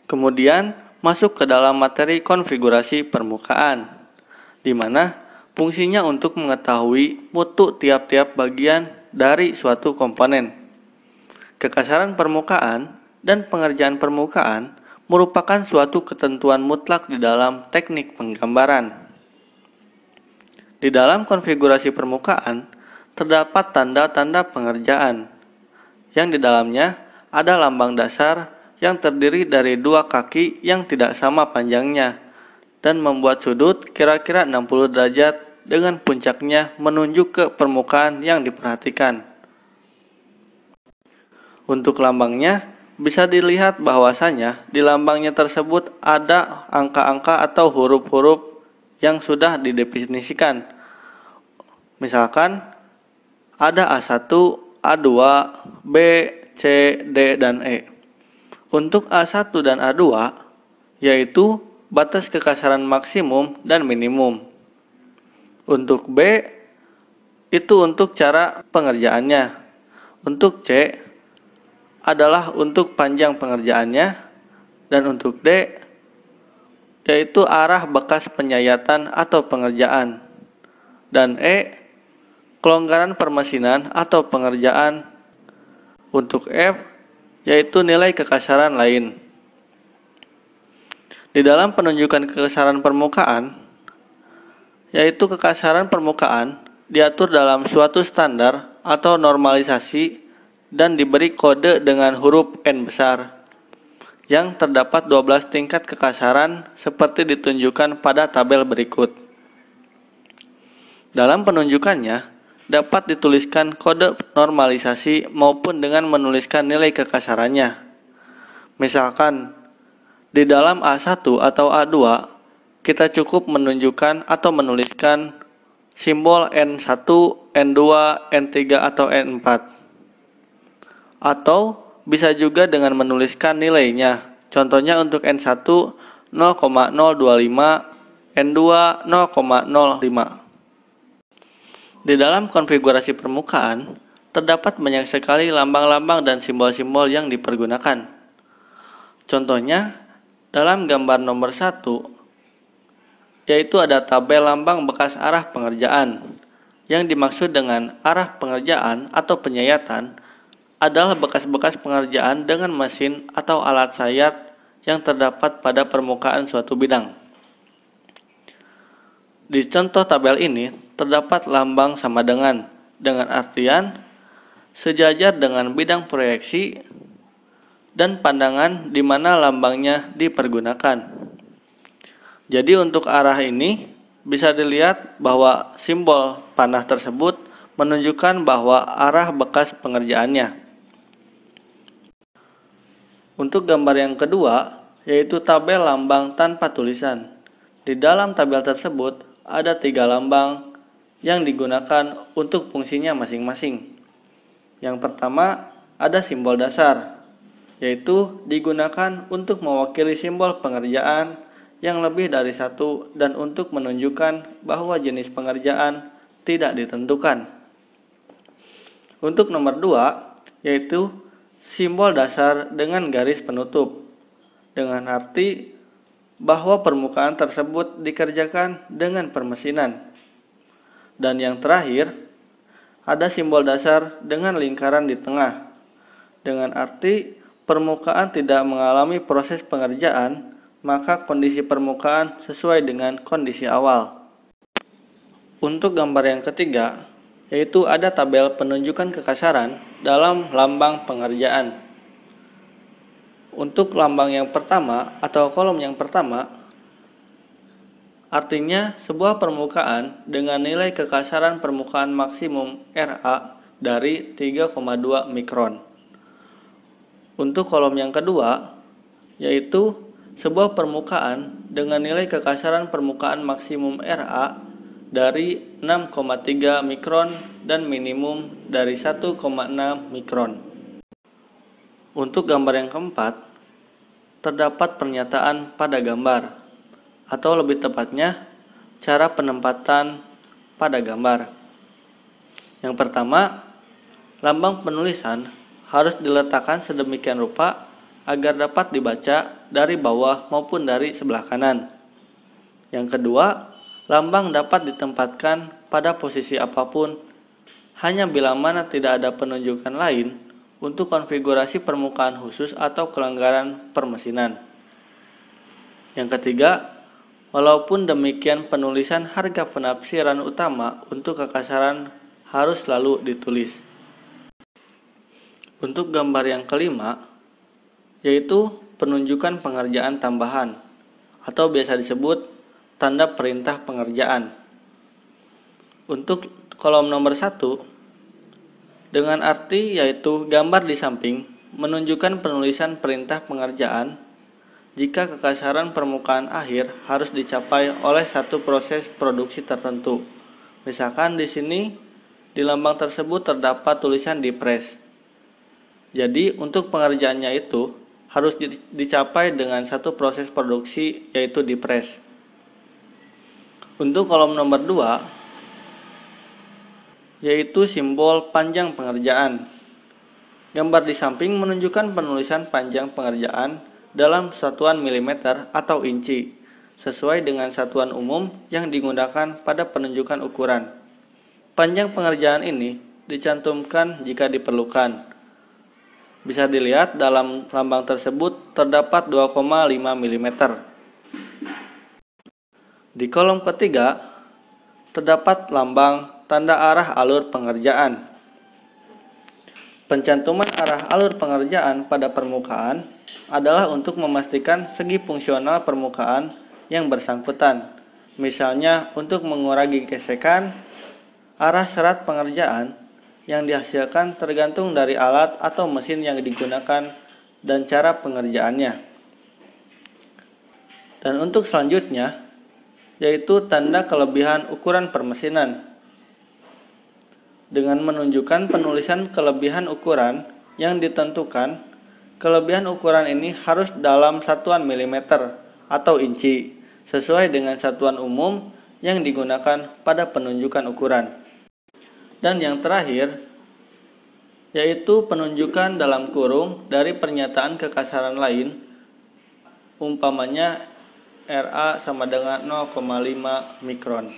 Kemudian masuk ke dalam materi konfigurasi permukaan, di mana fungsinya untuk mengetahui mutu tiap-tiap bagian dari suatu komponen. Kekasaran permukaan dan pengerjaan permukaan merupakan suatu ketentuan mutlak di dalam teknik penggambaran. Di dalam konfigurasi permukaan, terdapat tanda-tanda pengerjaan, yang di dalamnya ada lambang dasar yang terdiri dari dua kaki yang tidak sama panjangnya dan membuat sudut kira-kira 60 derajat dengan puncaknya menunjuk ke permukaan yang diperhatikan. Untuk lambangnya, bisa dilihat bahwasanya di lambangnya tersebut ada angka-angka atau huruf-huruf yang sudah didefinisikan. Misalkan ada A1, A2, B, C, D, dan E. Untuk A1 dan A2, yaitu batas kekasaran maksimum dan minimum. Untuk B, itu untuk cara pengerjaannya. Untuk C, adalah untuk panjang pengerjaannya. Dan untuk D, yaitu arah bekas penyayatan atau pengerjaan. Dan E, kelonggaran permesinan atau pengerjaan. Untuk F, yaitu nilai kekasaran lain. Di dalam penunjukan kekasaran permukaan, yaitu kekasaran permukaan diatur dalam suatu standar atau normalisasi dan diberi kode dengan huruf N besar, yang terdapat 12 tingkat kekasaran seperti ditunjukkan pada tabel berikut. Dalam penunjukannya, dapat dituliskan kode normalisasi maupun dengan menuliskan nilai kekasarannya. Misalkan, di dalam A1 atau A2, kita cukup menunjukkan atau menuliskan simbol N1, N2, N3, atau N4. Atau bisa juga dengan menuliskan nilainya. Contohnya untuk N1 0,025, N2 0,05. Di dalam konfigurasi permukaan, terdapat banyak sekali lambang-lambang dan simbol-simbol yang dipergunakan. Contohnya, dalam gambar nomor 1, yaitu ada tabel lambang bekas arah pengerjaan. Yang dimaksud dengan arah pengerjaan atau penyayatan adalah bekas-bekas pengerjaan dengan mesin atau alat sayat yang terdapat pada permukaan suatu bidang. Di contoh tabel ini, terdapat lambang sama dengan artian sejajar dengan bidang proyeksi dan pandangan di mana lambangnya dipergunakan. Jadi untuk arah ini bisa dilihat bahwa simbol panah tersebut menunjukkan bahwa arah bekas pengerjaannya. Untuk gambar yang kedua, yaitu tabel lambang tanpa tulisan. Di dalam tabel tersebut ada 3 lambang yang digunakan untuk fungsinya masing-masing. Yang pertama, ada simbol dasar, yaitu digunakan untuk mewakili simbol pengerjaan yang lebih dari satu dan untuk menunjukkan bahwa jenis pengerjaan tidak ditentukan. Untuk nomor 2, yaitu simbol dasar dengan garis penutup, dengan arti bahwa permukaan tersebut dikerjakan dengan permesinan. Dan yang terakhir, ada simbol dasar dengan lingkaran di tengah, dengan arti permukaan tidak mengalami proses pengerjaan, maka kondisi permukaan sesuai dengan kondisi awal. Untuk gambar yang ketiga, yaitu ada tabel penunjukan kekasaran dalam lambang pengerjaan. Untuk lambang yang pertama atau kolom yang pertama, artinya sebuah permukaan dengan nilai kekasaran permukaan maksimum RA dari 3,2 mikron. Untuk kolom yang kedua, yaitu sebuah permukaan dengan nilai kekasaran permukaan maksimum RA dari 6,3 mikron dan minimum dari 1,6 mikron. Untuk gambar yang keempat, terdapat pernyataan pada gambar, atau lebih tepatnya, cara penempatan pada gambar. Yang pertama, lambang penulisan harus diletakkan sedemikian rupa agar dapat dibaca dari bawah maupun dari sebelah kanan. Yang kedua, lambang dapat ditempatkan pada posisi apapun, hanya bila mana tidak ada penunjukan lain untuk konfigurasi permukaan khusus atau kelanggaran permesinan. Yang ketiga, walaupun demikian penulisan harga penafsiran utama untuk kekasaran harus selalu ditulis. Untuk gambar yang kelima, yaitu penunjukan pengerjaan tambahan atau biasa disebut tanda perintah pengerjaan. Untuk kolom nomor 1, dengan arti yaitu gambar di samping menunjukkan penulisan perintah pengerjaan jika kekasaran permukaan akhir harus dicapai oleh satu proses produksi tertentu. Misalkan di sini di lambang tersebut terdapat tulisan di press. Jadi untuk pengerjaannya itu harus dicapai dengan satu proses produksi yaitu di press. Untuk kolom nomor 2 yaitu simbol panjang pengerjaan. Gambar di samping menunjukkan penulisan panjang pengerjaan dalam satuan milimeter atau inci sesuai dengan satuan umum yang digunakan pada penunjukan ukuran. Panjang pengerjaan ini dicantumkan jika diperlukan. Bisa dilihat dalam lambang tersebut terdapat 2,5 mm. Di kolom ketiga terdapat lambang tanda arah alur pengerjaan. Pencantuman arah alur pengerjaan pada permukaan adalah untuk memastikan segi fungsional permukaan yang bersangkutan. Misalnya untuk mengurangi gesekan, arah serat pengerjaan yang dihasilkan tergantung dari alat atau mesin yang digunakan dan cara pengerjaannya. Dan untuk selanjutnya, yaitu tanda kelebihan ukuran permesinan. Dengan menunjukkan penulisan kelebihan ukuran yang ditentukan, kelebihan ukuran ini harus dalam satuan milimeter atau inci, sesuai dengan satuan umum yang digunakan pada penunjukan ukuran. Dan yang terakhir, yaitu penunjukan dalam kurung dari pernyataan kekasaran lain, umpamanya RA sama dengan 0,5 mikron.